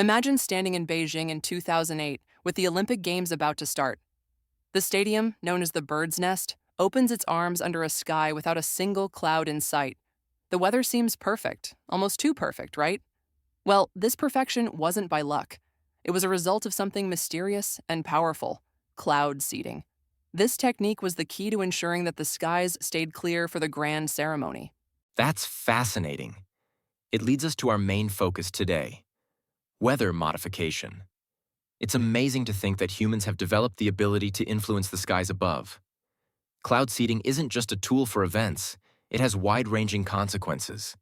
Imagine standing in Beijing in 2008 with the Olympic Games about to start. The stadium, known as the Bird's Nest, opens its arms under a sky without a single cloud in sight. The weather seems perfect, almost too perfect, right? Well, this perfection wasn't by luck. It was a result of something mysterious and powerful: cloud seeding. This technique was the key to ensuring that the skies stayed clear for the grand ceremony. That's fascinating. It leads us to our main focus today: weather modification. It's amazing to think that humans have developed the ability to influence the skies above. Cloud seeding isn't just a tool for events, it has wide-ranging consequences.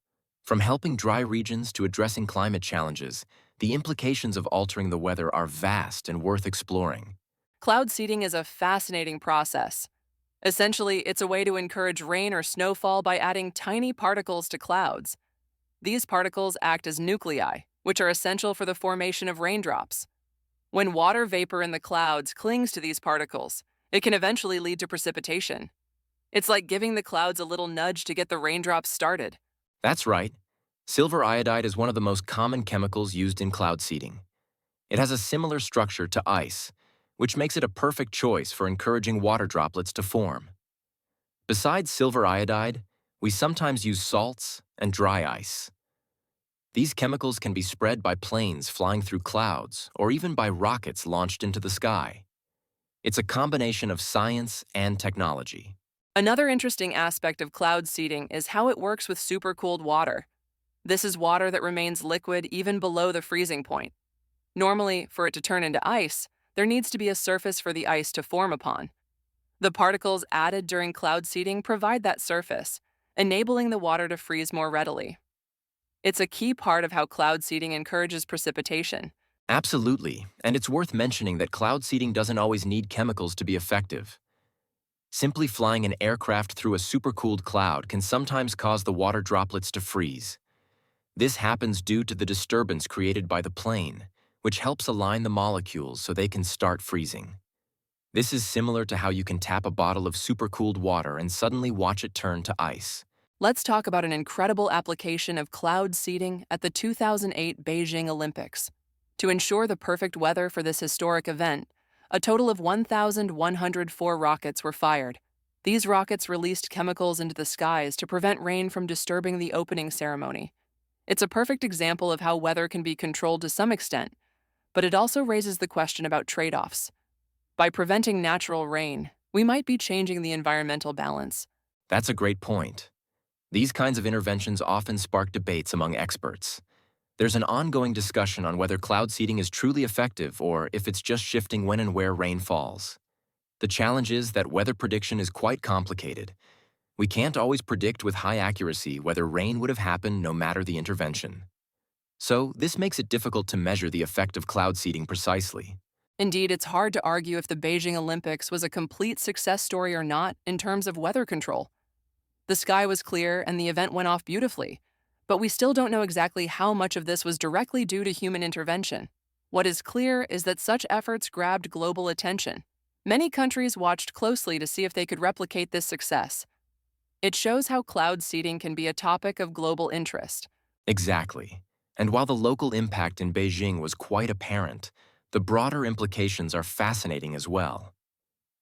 From helping dry regions to addressing climate challenges, the implications of altering the weather are vast and worth exploring. Cloud seeding is a fascinating process. Essentially, it's a way to encourage rain or snowfall by adding tiny particles to clouds. These particles act as nuclei, which are essential for the formation of raindrops. When water vapor in the clouds clings to these particles, it can eventually lead to precipitation. It's like giving the clouds a little nudge to get the raindrops started. That's right. Silver iodide is one of the most common chemicals used in cloud seeding. It has a similar structure to ice, which makes it a perfect choice for encouraging water droplets to form. Besides silver iodide, we sometimes use salts and dry ice. These chemicals can be spread by planes flying through clouds or even by rockets launched into the sky. It's a combination of science and technology. Another interesting aspect of cloud seeding is how it works with supercooled water. This is water that remains liquid even below the freezing point. Normally, for it to turn into ice, there needs to be a surface for the ice to form upon. The particles added during cloud seeding provide that surface, enabling the water to freeze more readily. It's a key part of how cloud seeding encourages precipitation. Absolutely, and it's worth mentioning that cloud seeding doesn't always need chemicals to be effective. Simply flying an aircraft through a supercooled cloud can sometimes cause the water droplets to freeze. This happens due to the disturbance created by the plane, which helps align the molecules so they can start freezing. This is similar to how you can tap a bottle of supercooled water and suddenly watch it turn to ice. Let's talk about an incredible application of cloud seeding at the 2008 Beijing Olympics. To ensure the perfect weather for this historic event, a total of 1,104 rockets were fired. These rockets released chemicals into the skies to prevent rain from disturbing the opening ceremony. It's a perfect example of how weather can be controlled to some extent, but it also raises the question about trade-offs. By preventing natural rain, we might be changing the environmental balance. That's a great point. These kinds of interventions often spark debates among experts. There's an ongoing discussion on whether cloud seeding is truly effective or if it's just shifting when and where rain falls. The challenge is that weather prediction is quite complicated. We can't always predict with high accuracy whether rain would have happened no matter the intervention. So, this makes it difficult to measure the effect of cloud seeding precisely. Indeed, it's hard to argue if the Beijing Olympics was a complete success story or not in terms of weather control. The sky was clear and the event went off beautifully, but we still don't know exactly how much of this was directly due to human intervention. What is clear is that such efforts grabbed global attention. Many countries watched closely to see if they could replicate this success. It shows how cloud seeding can be a topic of global interest. Exactly. And while the local impact in Beijing was quite apparent, the broader implications are fascinating as well.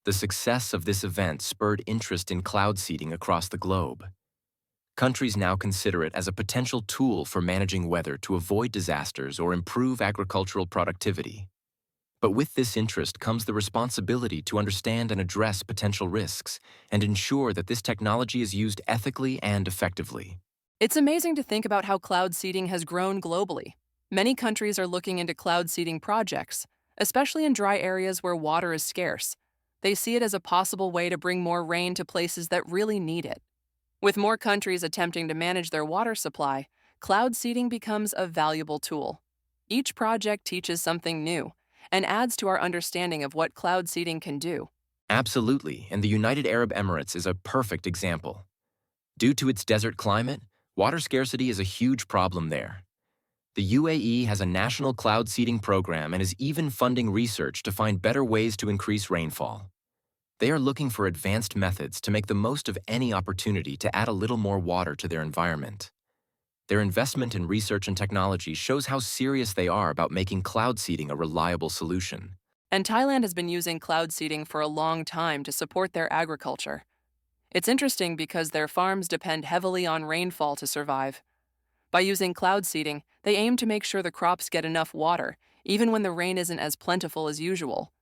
The success of this event spurred interest in cloud seeding across the globe. Countries now consider it as a potential tool for managing weather to avoid disasters or improve agricultural productivity. But with this interest comes the responsibility to understand and address potential risks and ensure that this technology is used ethically and effectively. It's amazing to think about how cloud seeding has grown globally. Many countries are looking into cloud seeding projects, especially in dry areas where water is scarce. They see it as a possible way to bring more rain to places that really need it. With more countries attempting to manage their water supply, cloud seeding becomes a valuable tool. Each project teaches something new and adds to our understanding of what cloud seeding can do. Absolutely, and the United Arab Emirates is a perfect example. Due to its desert climate, water scarcity is a huge problem there. The UAE has a national cloud seeding program and is even funding research to find better ways to increase rainfall. They are looking for advanced methods to make the most of any opportunity to add a little more water to their environment. Their investment in research and technology shows how serious they are about making cloud seeding a reliable solution. And Thailand has been using cloud seeding for a long time to support their agriculture. It's interesting because their farms depend heavily on rainfall to survive. By using cloud seeding, they aim to make sure the crops get enough water, even when the rain isn't as plentiful as usual.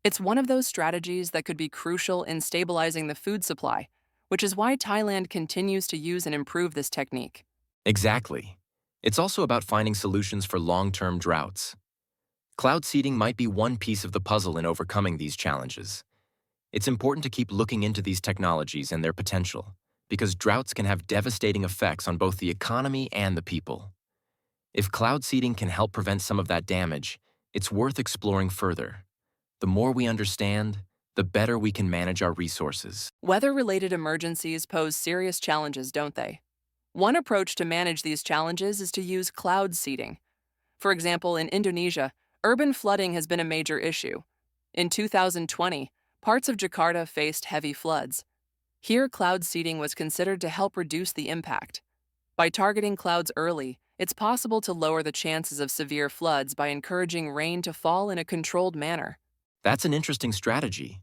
It's one of those strategies that could be crucial in stabilizing the food supply, which is why Thailand continues to use and improve this technique. Exactly. It's also about finding solutions for long-term droughts. Cloud seeding might be one piece of the puzzle in overcoming these challenges. It's important to keep looking into these technologies and their potential, because droughts can have devastating effects on both the economy and the people. If cloud seeding can help prevent some of that damage, it's worth exploring further. The more we understand, the better we can manage our resources. Weather-related emergencies pose serious challenges, don't they? One approach to manage these challenges is to use cloud seeding. For example, in Indonesia, urban flooding has been a major issue. In 2020, parts of Jakarta faced heavy floods. Here, cloud seeding was considered to help reduce the impact. By targeting clouds early, it's possible to lower the chances of severe floods by encouraging rain to fall in a controlled manner. That's an interesting strategy.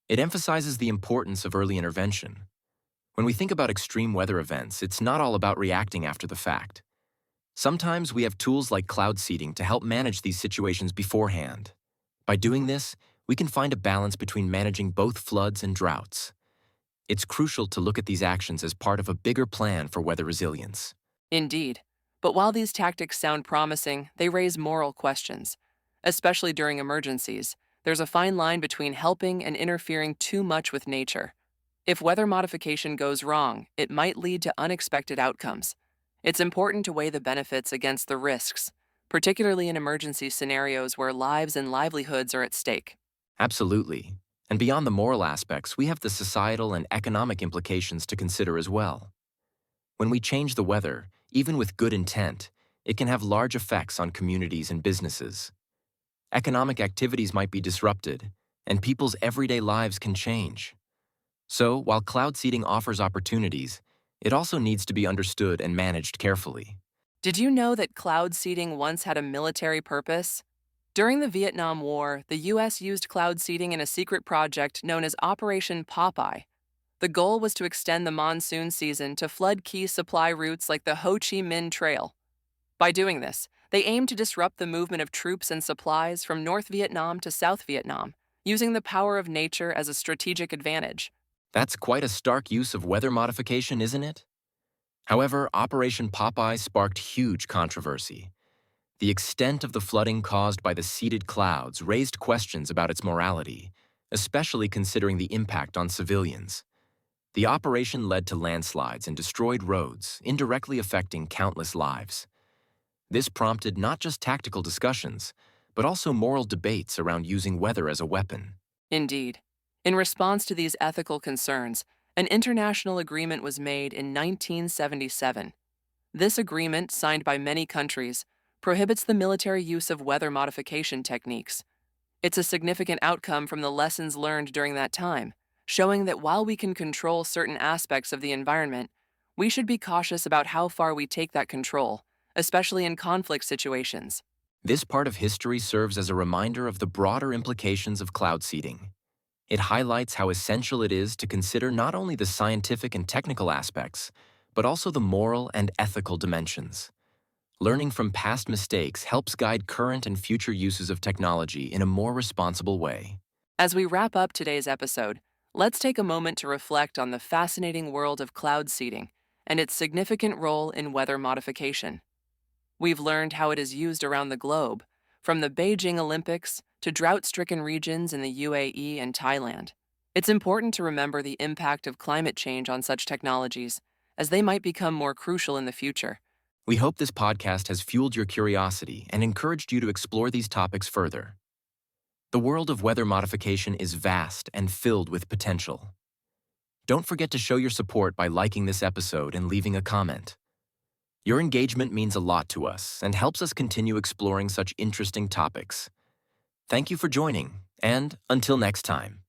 It emphasizes the importance of early intervention. When we think about extreme weather events, it's not all about reacting after the fact. Sometimes we have tools like cloud seeding to help manage these situations beforehand. By doing this, we can find a balance between managing both floods and droughts. It's crucial to look at these actions as part of a bigger plan for weather resilience. Indeed. But while these tactics sound promising, they raise moral questions. Especially during emergencies, there's a fine line between helping and interfering too much with nature. If weather modification goes wrong, it might lead to unexpected outcomes. It's important to weigh the benefits against the risks, particularly in emergency scenarios where lives and livelihoods are at stake. Absolutely. And beyond the moral aspects, we have the societal and economic implications to consider as well. When we change the weather, even with good intent, it can have large effects on communities and businesses. Economic activities might be disrupted, and people's everyday lives can change. So, while cloud seeding offers opportunities, it also needs to be understood and managed carefully. Did you know that cloud seeding once had a military purpose? During the Vietnam War, the U.S. used cloud seeding in a secret project known as Operation Popeye. The goal was to extend the monsoon season to flood key supply routes like the Ho Chi Minh Trail. By doing this, they aimed to disrupt the movement of troops and supplies from North Vietnam to South Vietnam, using the power of nature as a strategic advantage. That's quite a stark use of weather modification, isn't it? However, Operation Popeye sparked huge controversy. The extent of the flooding caused by the seeded clouds raised questions about its morality, especially considering the impact on civilians. The operation led to landslides and destroyed roads, indirectly affecting countless lives. This prompted not just tactical discussions, but also moral debates around using weather as a weapon. Indeed. In response to these ethical concerns, an international agreement was made in 1977. This agreement, signed by many countries, prohibits the military use of weather modification techniques. It's a significant outcome from the lessons learned during that time, showing that while we can control certain aspects of the environment, we should be cautious about how far we take that control, especially in conflict situations. This part of history serves as a reminder of the broader implications of cloud seeding. It highlights how essential it is to consider not only the scientific and technical aspects, but also the moral and ethical dimensions. Learning from past mistakes helps guide current and future uses of technology in a more responsible way. As we wrap up today's episode, let's take a moment to reflect on the fascinating world of cloud seeding and its significant role in weather modification. We've learned how it is used around the globe, from the Beijing Olympics to drought-stricken regions in the UAE and Thailand. It's important to remember the impact of climate change on such technologies, as they might become more crucial in the future. We hope this podcast has fueled your curiosity and encouraged you to explore these topics further. The world of weather modification is vast and filled with potential. Don't forget to show your support by liking this episode and leaving a comment. Your engagement means a lot to us and helps us continue exploring such interesting topics. Thank you for joining, and until next time.